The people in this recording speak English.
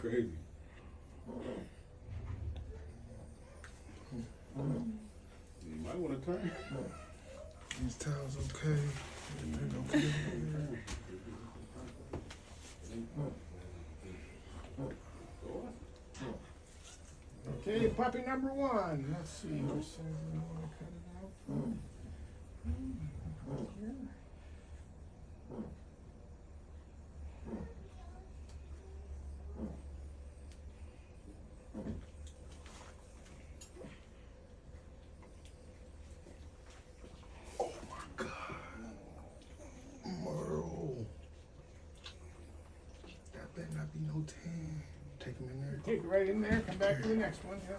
crazy. You might want to turn. These towels okay. Everything okay. Okay, puppy number one. Let's see. Which side do we want to cut it out from? Here. Oh my God. Merle. That better not be no 10. Take him in there. Take it right in there. Come back to the next one. Yeah.